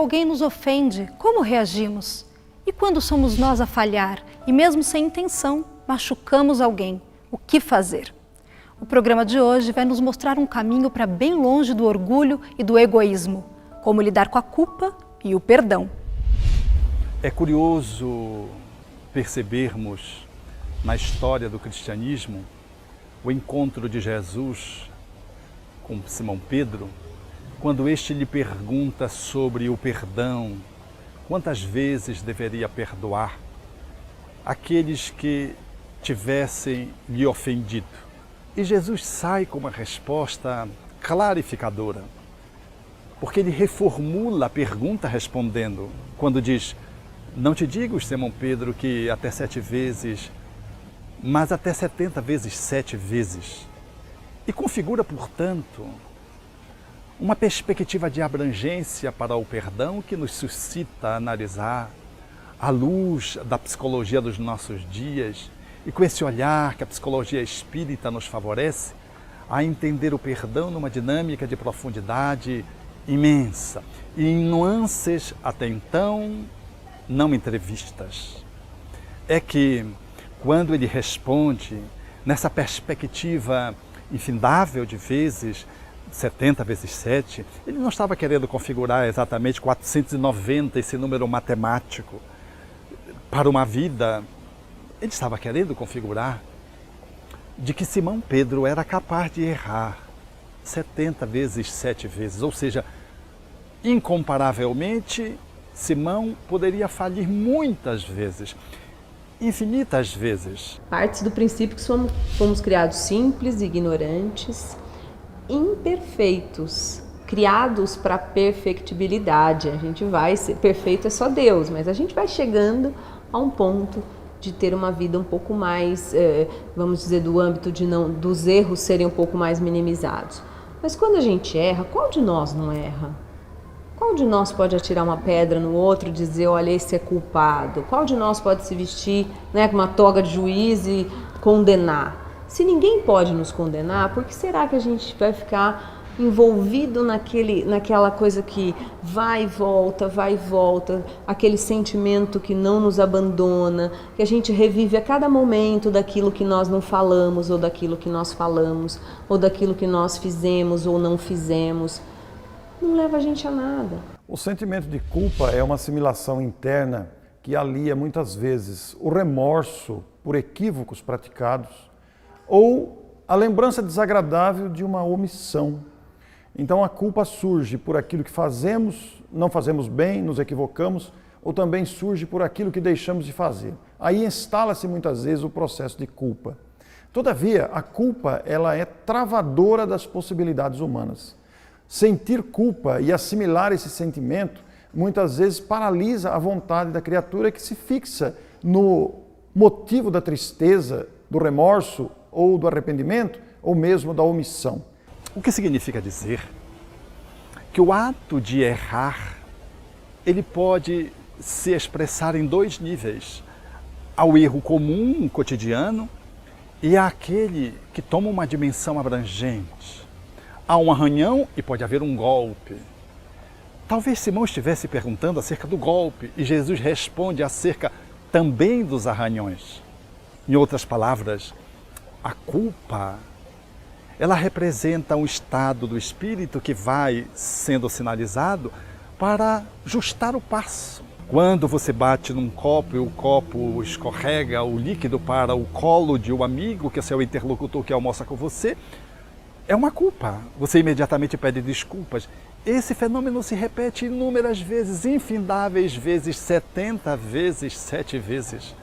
alguém nos ofende, como reagimos? E quando somos nós a falhar e, mesmo sem intenção, machucamos alguém, o que fazer? O programa de hoje vai nos mostrar um caminho para bem longe do orgulho e do egoísmo, como lidar com a culpa e o perdão. É curioso percebermos na história do cristianismo o encontro de Jesus com Simão Pedro, quando este lhe pergunta sobre o perdão, quantas vezes deveria perdoar aqueles que tivessem lhe ofendido. E Jesus sai com uma resposta clarificadora, porque ele reformula a pergunta respondendo, quando diz: não te digo, Simão Pedro, que até 7 vezes, mas até 70 vezes 7 vezes. E configura, portanto, uma perspectiva de abrangência para o perdão que nos suscita a analisar à luz da psicologia dos nossos dias e com esse olhar que a psicologia espírita nos favorece a entender o perdão numa dinâmica de profundidade imensa e em nuances até então não entrevistas. É que quando ele responde nessa perspectiva infindável de vezes, 70 vezes 7, ele não estava querendo configurar exatamente 490, esse número matemático, para uma vida. Ele estava querendo configurar de que Simão Pedro era capaz de errar 70 vezes 7 vezes, ou seja, incomparavelmente, Simão poderia falir muitas vezes, infinitas vezes. Parte do princípio que fomos criados simples, ignorantes, imperfeitos, criados para perfectibilidade. A gente vai ser perfeito, é só Deus, mas a gente vai chegando a um ponto de ter uma vida um pouco mais, vamos dizer, do âmbito dos erros serem um pouco mais minimizados. Mas quando a gente erra, qual de nós não erra? Qual de nós pode atirar uma pedra no outro e dizer, olha, esse é culpado? Qual de nós pode se vestir, né, com uma toga de juiz e condenar? Se ninguém pode nos condenar, por que será que a gente vai ficar envolvido naquela coisa que vai e volta, aquele sentimento que não nos abandona, que a gente revive a cada momento daquilo que nós não falamos, ou daquilo que nós falamos, ou daquilo que nós fizemos ou não fizemos? Não leva a gente a nada. O sentimento de culpa é uma assimilação interna que alia muitas vezes o remorso por equívocos praticados ou a lembrança desagradável de uma omissão. Então a culpa surge por aquilo que fazemos, não fazemos bem, nos equivocamos, ou também surge por aquilo que deixamos de fazer. Aí instala-se muitas vezes o processo de culpa. Todavia, a culpa ela é travadora das possibilidades humanas. Sentir culpa e assimilar esse sentimento muitas vezes paralisa a vontade da criatura que se fixa no motivo da tristeza, do remorso ou do arrependimento ou mesmo da omissão. O que significa dizer que o ato de errar, ele pode se expressar em 2 níveis. Ao erro comum, cotidiano, e àquele que toma uma dimensão abrangente. Há um arranhão e pode haver um golpe. Talvez Simão estivesse perguntando acerca do golpe e Jesus responde acerca também dos arranhões. Em outras palavras, a culpa, ela representa um estado do espírito que vai sendo sinalizado para ajustar o passo. Quando você bate num copo e o copo escorrega o líquido para o colo de um amigo, que é seu interlocutor que almoça com você, é uma culpa. Você imediatamente pede desculpas. Esse fenômeno se repete inúmeras vezes, infindáveis vezes, 70 vezes, 7 vezes.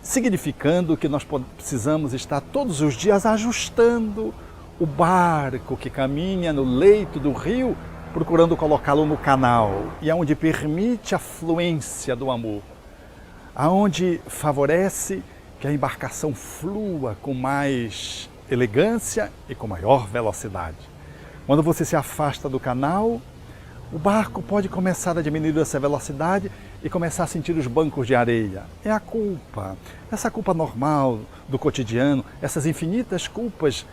Significando que nós precisamos estar todos os dias ajustando o barco que caminha no leito do rio, procurando colocá-lo no canal, e aonde permite a fluência do amor, aonde favorece que a embarcação flua com mais elegância e com maior velocidade. Quando você se afasta do canal, o barco pode começar a diminuir essa velocidade e começar a sentir os bancos de areia. É a culpa, essa culpa normal do cotidiano, essas infinitas culpas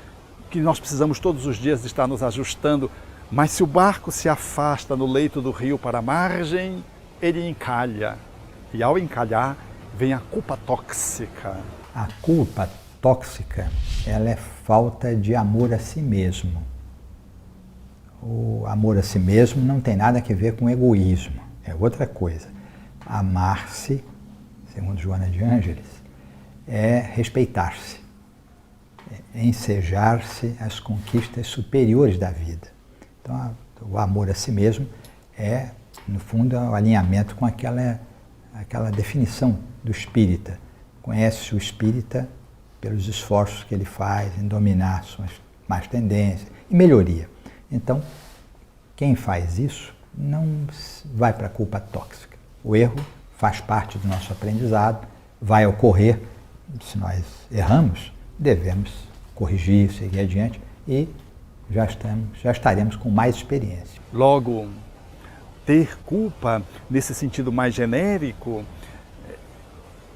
que nós precisamos todos os dias estar nos ajustando Mas se o barco se afasta no leito do rio para a margem, ele encalha. E ao encalhar, vem a culpa tóxica. A culpa tóxica, ela é falta de amor a si mesmo. O amor a si mesmo não tem nada a ver com egoísmo, é outra coisa. Amar-se, segundo Joana de Ângeles, é respeitar-se, é ensejar-se às conquistas superiores da vida. Então, o amor a si mesmo é, no fundo, o alinhamento com aquela definição do espírita. Conhece o espírita pelos esforços que ele faz em dominar suas más tendências e melhoria. Então, quem faz isso não vai para a culpa tóxica. O erro faz parte do nosso aprendizado, vai ocorrer. Se nós erramos, devemos corrigir, seguir adiante e já estaremos com mais experiência. Logo, ter culpa, nesse sentido mais genérico,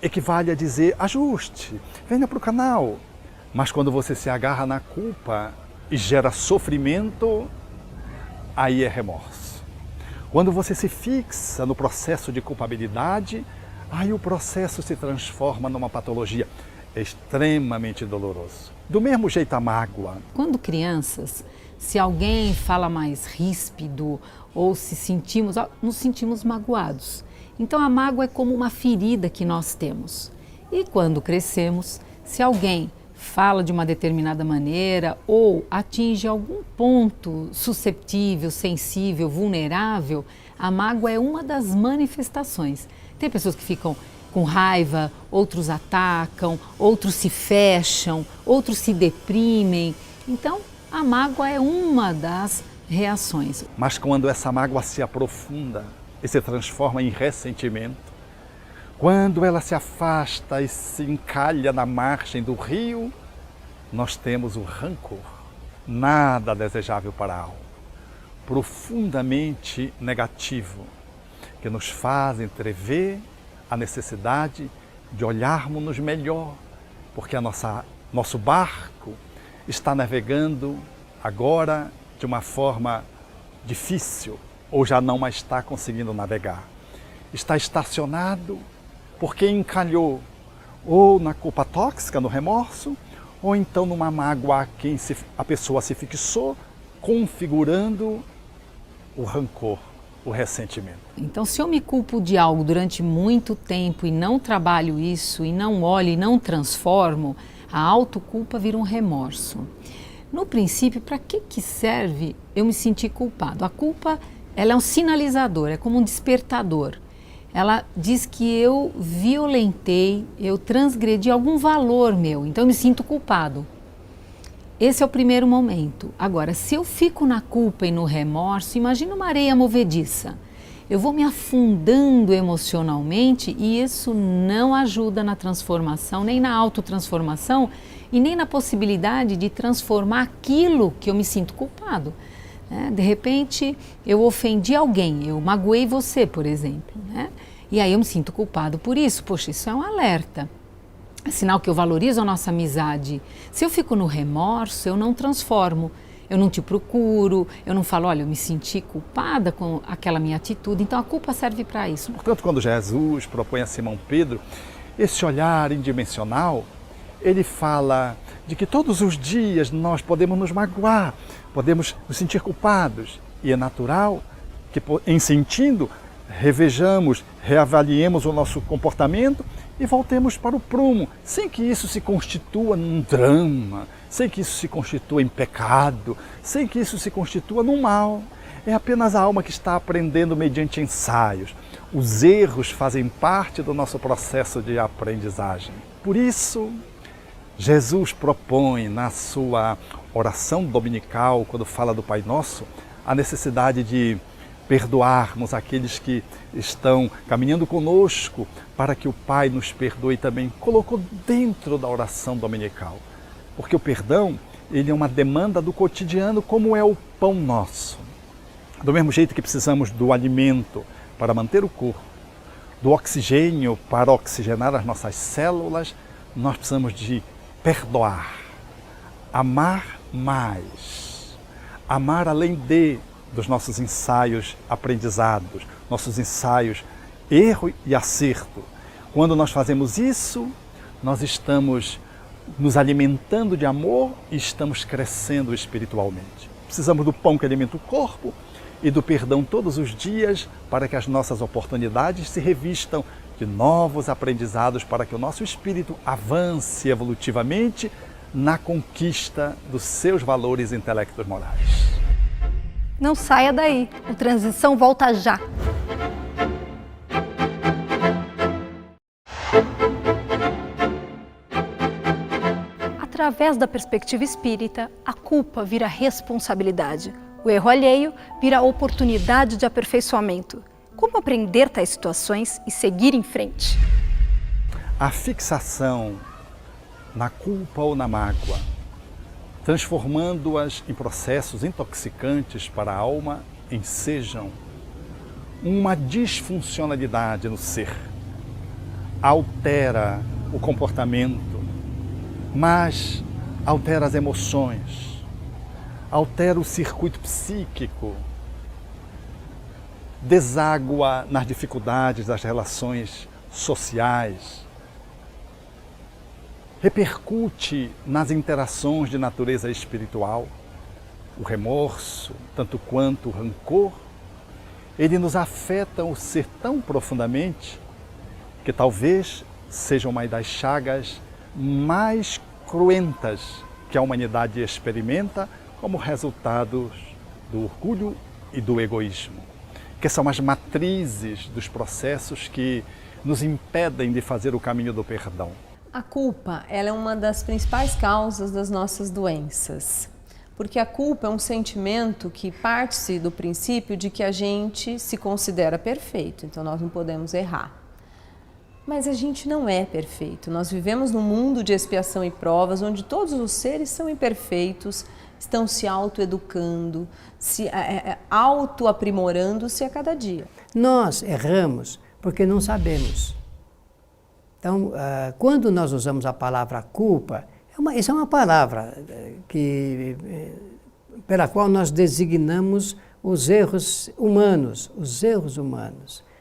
equivale a dizer ajuste, venha para o canal. Mas quando você se agarra na culpa e gera sofrimento, aí é remorso. Quando você se fixa no processo de culpabilidade, aí o processo se transforma numa patologia. É extremamente doloroso. Do mesmo jeito a mágoa. Quando crianças, se alguém fala mais ríspido ou nos sentimos magoados. Então a mágoa é como uma ferida que nós temos. E quando crescemos, se alguém fala de uma determinada maneira ou atinge algum ponto susceptível, sensível, vulnerável, a mágoa é uma das manifestações. Tem pessoas que ficam com raiva, outros atacam, outros se fecham, outros se deprimem. Então, a mágoa é uma das reações. Mas quando essa mágoa se aprofunda e se transforma em ressentimento, quando ela se afasta e se encalha na margem do rio, nós temos o rancor, nada desejável para a alma, profundamente negativo, que nos faz entrever a necessidade de olharmos-nos melhor, porque nosso barco está navegando agora de uma forma difícil, ou já não mais está conseguindo navegar. Está estacionado porque encalhou ou na culpa tóxica, no remorso, ou então numa mágoa a quem a pessoa se fixou, configurando o rancor, o ressentimento. Então, se eu me culpo de algo durante muito tempo e não trabalho isso, e não olho e não transformo, a autoculpa vira um remorso. No princípio, para que serve eu me sentir culpado? A culpa, ela é um sinalizador, é como um despertador. Ela diz que eu violentei, eu transgredi algum valor meu, então eu me sinto culpado. Esse é o primeiro momento. Agora, se eu fico na culpa e no remorso, imagina uma areia movediça. Eu vou me afundando emocionalmente e isso não ajuda na transformação, nem na autotransformação e nem na possibilidade de transformar aquilo que eu me sinto culpado. De repente, eu ofendi alguém, eu magoei você, por exemplo, né? E aí eu me sinto culpado por isso. Poxa, isso é um alerta. É sinal que eu valorizo a nossa amizade. Se eu fico no remorso, eu não transformo, eu não te procuro, eu não falo, olha, eu me senti culpada com aquela minha atitude. Então a culpa serve para isso. Portanto, quando Jesus propõe a Simão Pedro esse olhar indimensional, ele fala de que todos os dias nós podemos nos magoar, podemos nos sentir culpados. E é natural que, em sentindo, revejamos, reavaliemos o nosso comportamento e voltemos para o prumo, sem que isso se constitua num drama, sem que isso se constitua em pecado, sem que isso se constitua num mal. É apenas a alma que está aprendendo mediante ensaios. Os erros fazem parte do nosso processo de aprendizagem. Por isso, Jesus propõe na sua oração dominical, quando fala do Pai Nosso, a necessidade de perdoarmos aqueles que estão caminhando conosco para que o Pai nos perdoe também. Colocou dentro da oração dominical. Porque o perdão, ele é uma demanda do cotidiano, como é o pão nosso. Do mesmo jeito que precisamos do alimento para manter o corpo, do oxigênio para oxigenar as nossas células, nós precisamos de perdoar, amar mais, amar além dos nossos ensaios aprendizados, nossos ensaios erro e acerto. Quando nós fazemos isso, nós estamos nos alimentando de amor e estamos crescendo espiritualmente. Precisamos do pão que alimenta o corpo e do perdão todos os dias para que as nossas oportunidades se revistam de novos aprendizados para que o nosso espírito avance evolutivamente na conquista dos seus valores intelectos morais. Não saia daí, o Transição volta já! Através da perspectiva espírita, a culpa vira responsabilidade. O erro alheio vira oportunidade de aperfeiçoamento. Como aprender tais situações e seguir em frente? A fixação na culpa ou na mágoa, transformando-as em processos intoxicantes para a alma, ensejam uma disfuncionalidade no ser. Altera o comportamento, mas altera as emoções, altera o circuito psíquico, deságua nas dificuldades das relações sociais, repercute nas interações de natureza espiritual. O remorso, tanto quanto o rancor, ele nos afeta o ser tão profundamente que talvez seja uma das chagas mais cruentas que a humanidade experimenta como resultados do orgulho e do egoísmo, que são as matrizes dos processos que nos impedem de fazer o caminho do perdão. A culpa, ela é uma das principais causas das nossas doenças, porque a culpa é um sentimento que parte-se do princípio de que a gente se considera perfeito, então nós não podemos errar. Mas a gente não é perfeito, nós vivemos num mundo de expiação e provas, onde todos os seres são imperfeitos, estão se autoeducando, se autoaprimorando-se a cada dia. Nós erramos porque não sabemos. Então, quando nós usamos a palavra culpa, essa é uma palavra pela qual nós designamos os erros humanos,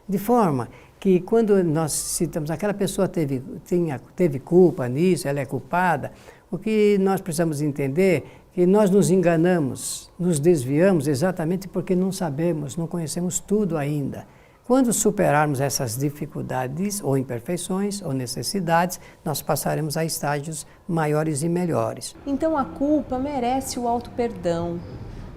de forma que quando nós citamos aquela pessoa teve culpa nisso, ela é culpada, o que nós precisamos entender é que nós nos enganamos, nos desviamos exatamente porque não sabemos, não conhecemos tudo ainda. Quando superarmos essas dificuldades ou imperfeições ou necessidades, nós passaremos a estágios maiores e melhores. Então a culpa merece o auto-perdão,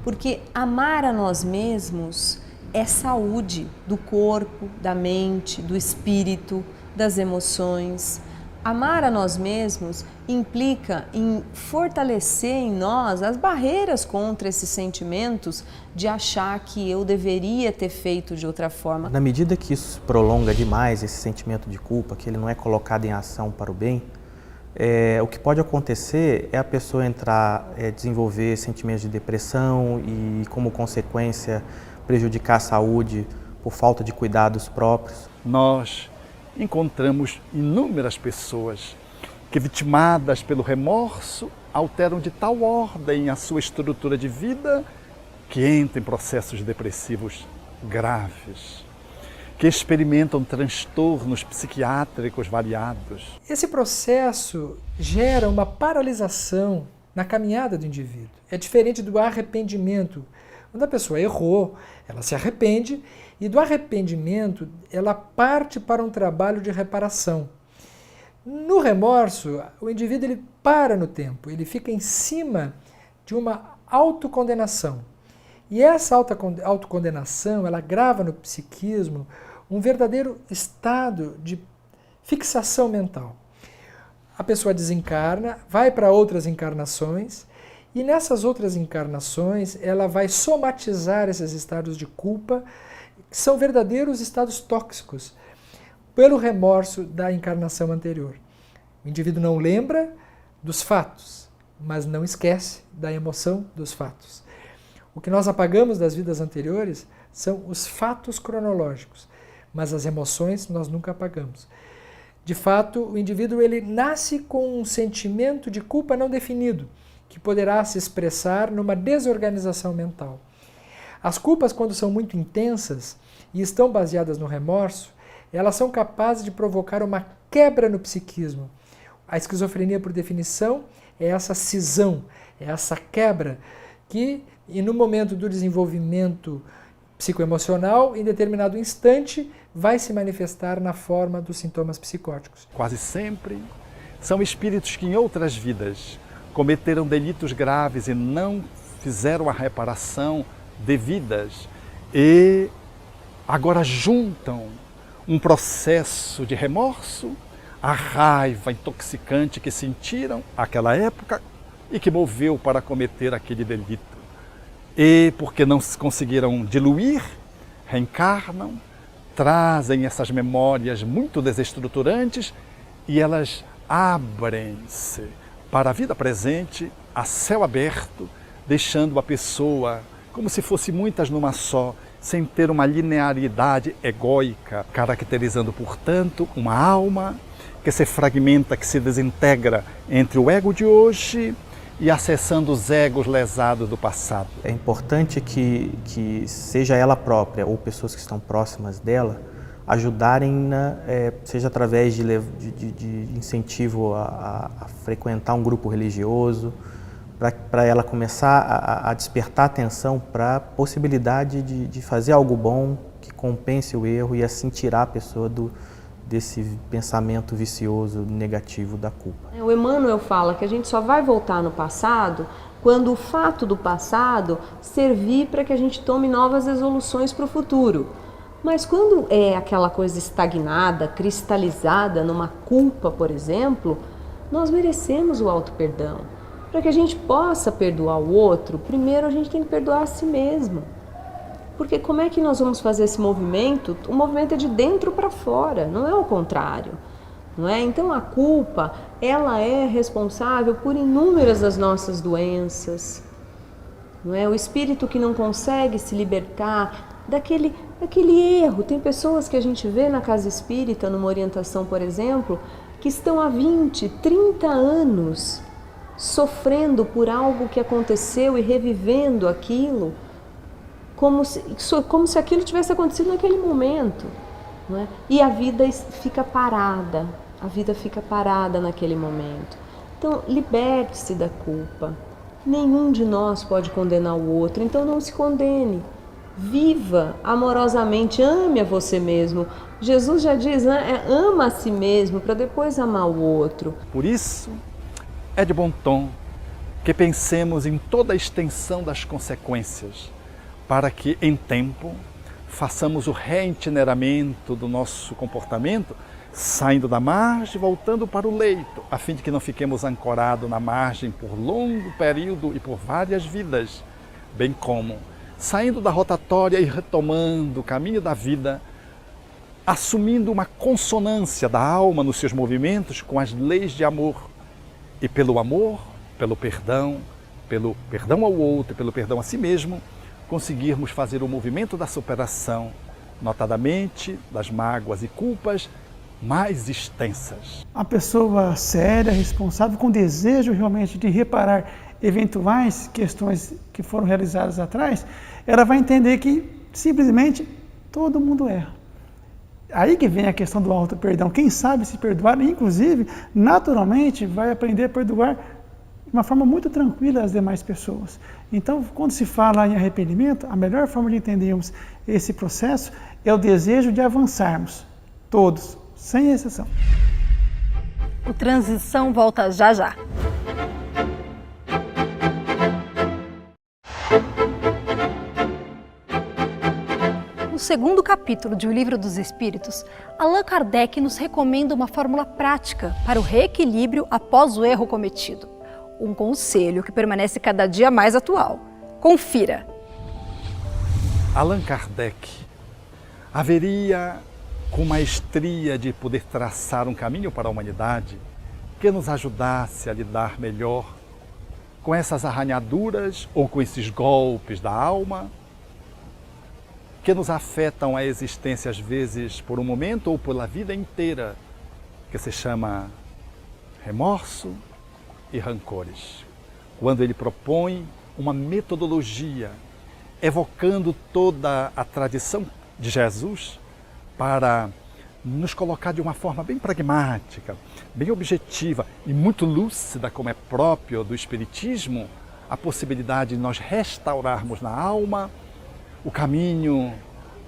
porque amar a nós mesmos é saúde do corpo, da mente, do espírito, das emoções. Amar a nós mesmos implica em fortalecer em nós as barreiras contra esses sentimentos de achar que eu deveria ter feito de outra forma. Na medida que isso prolonga demais, esse sentimento de culpa, que ele não é colocado em ação para o bem, o que pode acontecer é a pessoa desenvolver sentimentos de depressão e, como consequência, prejudicar a saúde por falta de cuidados próprios. Nós encontramos inúmeras pessoas que, vitimadas pelo remorso, alteram de tal ordem a sua estrutura de vida que entram em processos depressivos graves, que experimentam transtornos psiquiátricos variados. Esse processo gera uma paralisação na caminhada do indivíduo. É diferente do arrependimento. Quando a pessoa errou, ela se arrepende e do arrependimento ela parte para um trabalho de reparação. No remorso, o indivíduo ele para no tempo, ele fica em cima de uma autocondenação. E essa autocondenação, ela grava no psiquismo um verdadeiro estado de fixação mental. A pessoa desencarna, vai para outras encarnações, e nessas outras encarnações, ela vai somatizar esses estados de culpa, que são verdadeiros estados tóxicos, pelo remorso da encarnação anterior. O indivíduo não lembra dos fatos, mas não esquece da emoção dos fatos. O que nós apagamos das vidas anteriores são os fatos cronológicos, mas as emoções nós nunca apagamos. De fato, o indivíduo ele nasce com um sentimento de culpa não definido, que poderá se expressar numa desorganização mental. As culpas, quando são muito intensas e estão baseadas no remorso, elas são capazes de provocar uma quebra no psiquismo. A esquizofrenia, por definição, é essa cisão, é essa quebra que, e no momento do desenvolvimento psicoemocional, em determinado instante, vai se manifestar na forma dos sintomas psicóticos. Quase sempre são espíritos que em outras vidas cometeram delitos graves e não fizeram a reparação devidas e agora juntam um processo de remorso, a raiva intoxicante que sentiram naquela época e que moveu para cometer aquele delito. E porque não conseguiram diluir, reencarnam, trazem essas memórias muito desestruturantes e elas abrem-se para a vida presente, a céu aberto, deixando a pessoa como se fosse muitas numa só, sem ter uma linearidade egóica, caracterizando, portanto, uma alma que se fragmenta, que se desintegra entre o ego de hoje e acessando os egos lesados do passado. É importante que seja ela própria ou pessoas que estão próximas dela ajudarem, seja através de incentivo a frequentar um grupo religioso, para ela começar a despertar atenção para a possibilidade de fazer algo bom que compense o erro e assim tirar a pessoa desse pensamento vicioso, negativo da culpa. O Emmanuel fala que a gente só vai voltar no passado quando o fato do passado servir para que a gente tome novas resoluções para o futuro. Mas quando é aquela coisa estagnada, cristalizada numa culpa, por exemplo, nós merecemos o auto-perdão. Para que a gente possa perdoar o outro, primeiro a gente tem que perdoar a si mesmo. Porque como é que nós vamos fazer esse movimento? O movimento é de dentro para fora, não é o contrário. Não é? Então a culpa, ela é responsável por inúmeras das nossas doenças. Não é? O espírito que não consegue se libertar daquele erro. Tem pessoas que a gente vê na casa espírita, numa orientação, por exemplo, que estão há 20, 30 anos sofrendo por algo que aconteceu e revivendo aquilo como se aquilo tivesse acontecido naquele momento, não é? E a vida fica parada naquele momento. Então, liberte-se da culpa. Nenhum de nós pode condenar o outro, então não se condene. Viva amorosamente, ame a você mesmo. Jesus já diz, né? Ama a si mesmo para depois amar o outro. Por isso, é de bom tom que pensemos em toda a extensão das consequências, para que, em tempo, façamos o reitineramento do nosso comportamento, saindo da margem e voltando para o leito, a fim de que não fiquemos ancorados na margem por longo período e por várias vidas, bem como saindo da rotatória e retomando o caminho da vida, assumindo uma consonância da alma nos seus movimentos com as leis de amor. E pelo amor, pelo perdão ao outro, pelo perdão a si mesmo, conseguirmos fazer o movimento da superação, notadamente das mágoas e culpas mais extensas. A pessoa séria, responsável, com desejo realmente de reparar eventuais questões que foram realizadas atrás, ela vai entender que simplesmente todo mundo erra. Aí que vem a questão do auto-perdão. Quem sabe se perdoar, inclusive, naturalmente, vai aprender a perdoar de uma forma muito tranquila as demais pessoas. Então, quando se fala em arrependimento, a melhor forma de entendermos esse processo é o desejo de avançarmos, todos, sem exceção. O Transição volta já já. No segundo capítulo de O Livro dos Espíritos, Allan Kardec nos recomenda uma fórmula prática para o reequilíbrio após o erro cometido. Um conselho que permanece cada dia mais atual. Confira! Allan Kardec haveria com maestria de poder traçar um caminho para a humanidade que nos ajudasse a lidar melhor com essas arranhaduras ou com esses golpes da alma que nos afetam a existência às vezes por um momento ou pela vida inteira, que se chama remorso e rancores. quando ele propõe uma metodologia, evocando toda a tradição de Jesus para nos colocar de uma forma bem pragmática, bem objetiva e muito lúcida, como é próprio do Espiritismo, a possibilidade de nós restaurarmos na alma o caminho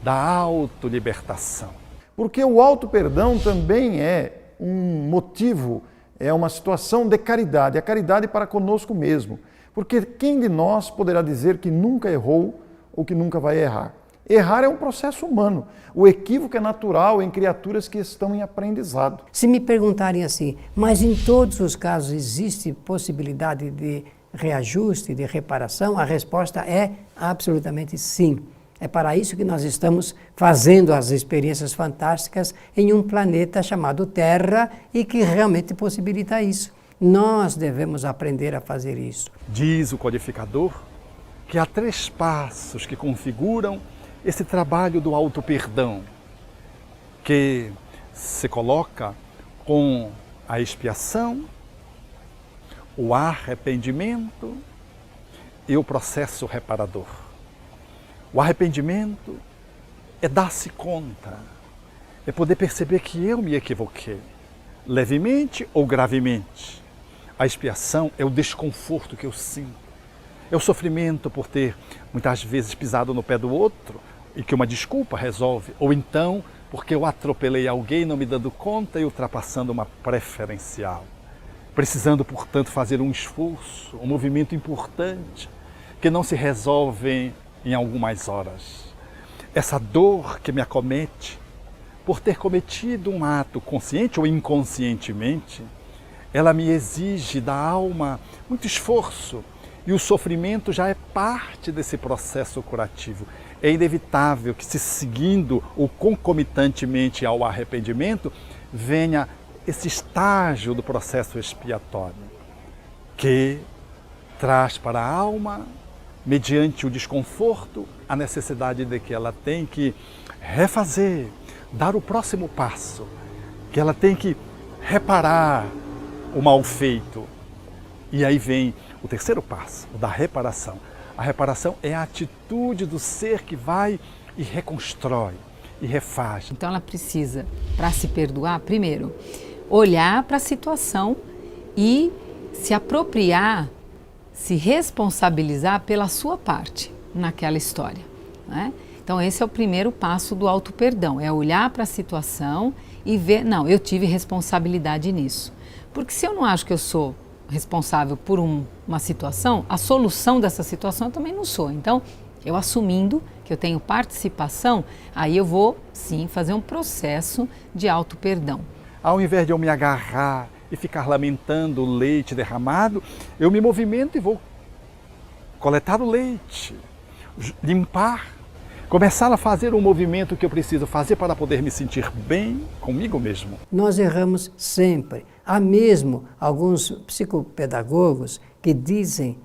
da autolibertação. Porque o auto-perdão também é um motivo, é uma situação de caridade, a caridade para conosco mesmo. Porque quem de nós poderá dizer que nunca errou ou que nunca vai errar? Errar é um processo humano. O equívoco é natural em criaturas que estão em aprendizado. Se me perguntarem assim, mas em todos os casos existe possibilidade de reajuste, de reparação? A resposta é absolutamente sim. É para isso que nós estamos fazendo as experiências fantásticas em um planeta chamado Terra e que realmente possibilita isso. Nós devemos aprender a fazer isso. Diz o codificador que há 3 passos que configuram esse trabalho do auto-perdão, que se coloca com a expiação, o arrependimento e o processo reparador. O arrependimento é dar-se conta, é poder perceber que eu me equivoquei, levemente ou gravemente. A expiação é o desconforto que eu sinto, é o sofrimento por ter muitas vezes pisado no pé do outro e que uma desculpa resolve, ou então porque eu atropelei alguém não me dando conta e ultrapassando uma preferencial. Precisando, portanto, fazer um esforço, um movimento importante que não se resolve em algumas horas. Essa dor que me acomete por ter cometido um ato consciente ou inconscientemente, ela me exige da alma muito esforço e o sofrimento já é parte desse processo curativo. É inevitável que, se seguindo ou concomitantemente ao arrependimento, venha esse estágio do processo expiatório, que traz para a alma, mediante o desconforto, a necessidade de que ela tem que refazer, dar o próximo passo, que ela tem que reparar o mal feito. E aí vem o terceiro passo, o da reparação. A reparação é a atitude do ser que vai e reconstrói e refaz. Então ela precisa, para se perdoar, primeiro, olhar para a situação e se apropriar, se responsabilizar pela sua parte naquela história, né? Então esse é o primeiro passo do auto-perdão, é olhar para a situação e ver, não, eu tive responsabilidade nisso. Porque se eu não acho que eu sou responsável por uma situação, a solução dessa situação eu também não sou. Então, eu assumindo que eu tenho participação, aí eu vou, sim, fazer um processo de auto-perdão. Ao invés de eu me agarrar e ficar lamentando o leite derramado, eu me movimento e vou coletar o leite, limpar, começar a fazer o movimento que eu preciso fazer para poder me sentir bem comigo mesmo. Nós erramos sempre. Há mesmo alguns psicopedagogos que dizem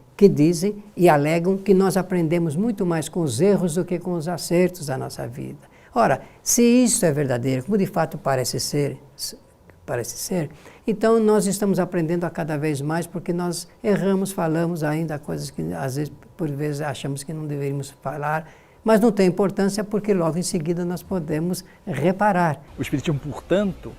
e alegam que nós aprendemos muito mais com os erros do que com os acertos da nossa vida. Ora, se isso é verdadeiro, como de fato parece ser, então nós estamos aprendendo a cada vez mais porque nós erramos, falamos ainda coisas que às vezes, por vezes, achamos que não deveríamos falar, mas não tem importância porque logo em seguida nós podemos reparar. O Espiritismo, portanto,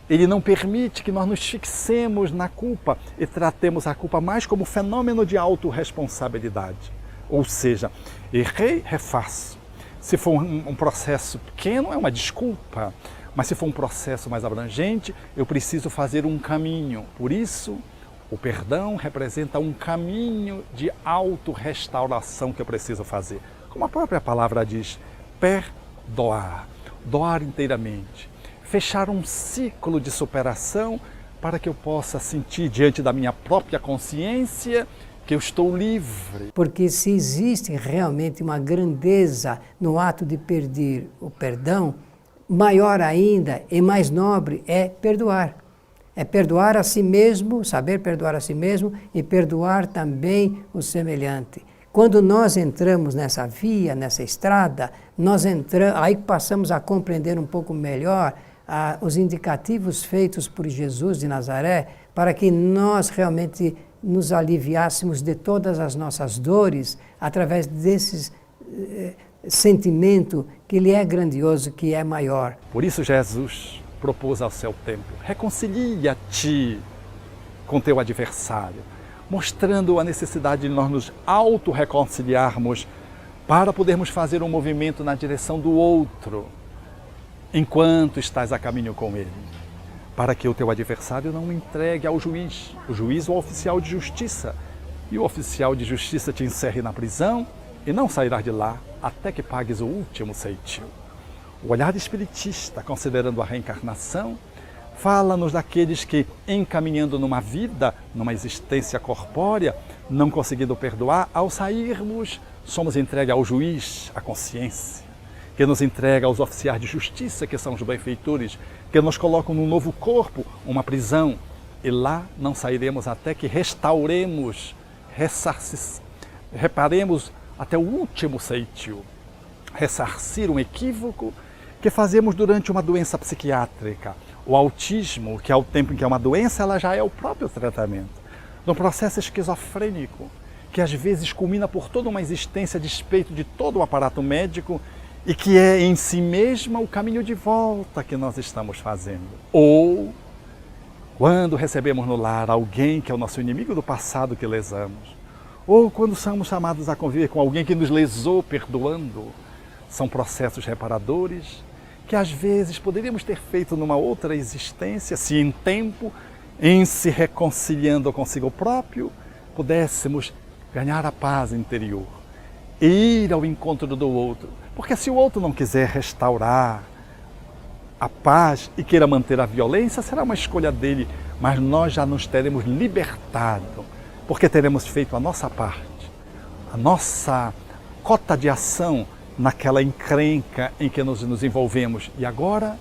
ele não permite que nós nos fixemos na culpa e tratemos a culpa mais como fenômeno de autorresponsabilidade. Ou seja, errei, refaço. Se for um processo pequeno, é uma desculpa. Mas se for um processo mais abrangente, eu preciso fazer um caminho. Por isso, o perdão representa um caminho de autorrestauração que eu preciso fazer. Como a própria palavra diz, perdoar, doar inteiramente. Fechar um ciclo de superação para que eu possa sentir diante da minha própria consciência que eu estou livre. Porque se existe realmente uma grandeza no ato de pedir o perdão, maior ainda e mais nobre é perdoar. É perdoar a si mesmo, saber perdoar a si mesmo e perdoar também o semelhante. Quando nós entramos nessa via, nessa estrada, aí passamos a compreender um pouco melhor os indicativos feitos por Jesus de Nazaré para que nós realmente nos aliviássemos de todas as nossas dores através desse sentimento que Ele é grandioso, que é maior. Por isso Jesus propôs ao seu tempo: reconcilia-te com teu adversário, mostrando a necessidade de nós nos auto-reconciliarmos para podermos fazer um movimento na direção do outro, enquanto estás a caminho com ele, para que o teu adversário não o entregue ao juiz, o juiz ou oficial de justiça, e o oficial de justiça te encerre na prisão e não sairás de lá até que pagues o último ceitil. O olhar espiritista, considerando a reencarnação, fala-nos daqueles que, encaminhando numa vida, numa existência corpórea, não conseguindo perdoar, ao sairmos, somos entregues ao juiz, à consciência, que nos entrega aos oficiais de justiça, que são os benfeitores, que nos colocam num novo corpo, uma prisão, e lá não sairemos até que restauremos, reparemos até o último ceitil, ressarcir um equívoco que fazemos durante uma doença psiquiátrica. O autismo, que ao tempo em que é uma doença, ela já é o próprio tratamento. Num processo esquizofrênico, que às vezes culmina por toda uma existência a despeito de todo o aparato médico e que é em si mesma o caminho de volta que nós estamos fazendo. Ou quando recebemos no lar alguém que é o nosso inimigo do passado que lesamos, ou quando somos chamados a conviver com alguém que nos lesou perdoando, são processos reparadores que às vezes poderíamos ter feito numa outra existência, se em tempo, em se reconciliando consigo próprio, pudéssemos ganhar a paz interior, ir ao encontro do outro. Porque se o outro não quiser restaurar a paz e queira manter a violência, será uma escolha dele, mas nós já nos teremos libertado, porque teremos feito a nossa parte, a nossa cota de ação naquela encrenca em que nos envolvemos. E agora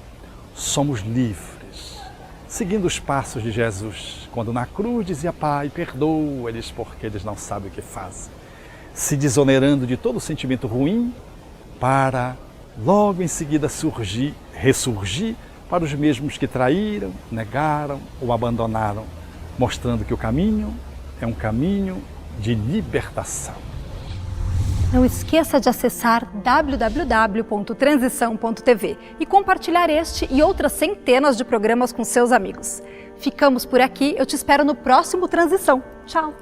somos livres, seguindo os passos de Jesus, quando na cruz dizia: Pai, perdoa-lhes porque eles não sabem o que fazem, se desonerando de todo sentimento ruim, para logo em seguida ressurgir para os mesmos que traíram, negaram ou abandonaram, mostrando que o caminho é um caminho de libertação. Não esqueça de acessar www.transição.tv e compartilhar este e outras centenas de programas com seus amigos. Ficamos por aqui, eu te espero no próximo Transição. Tchau!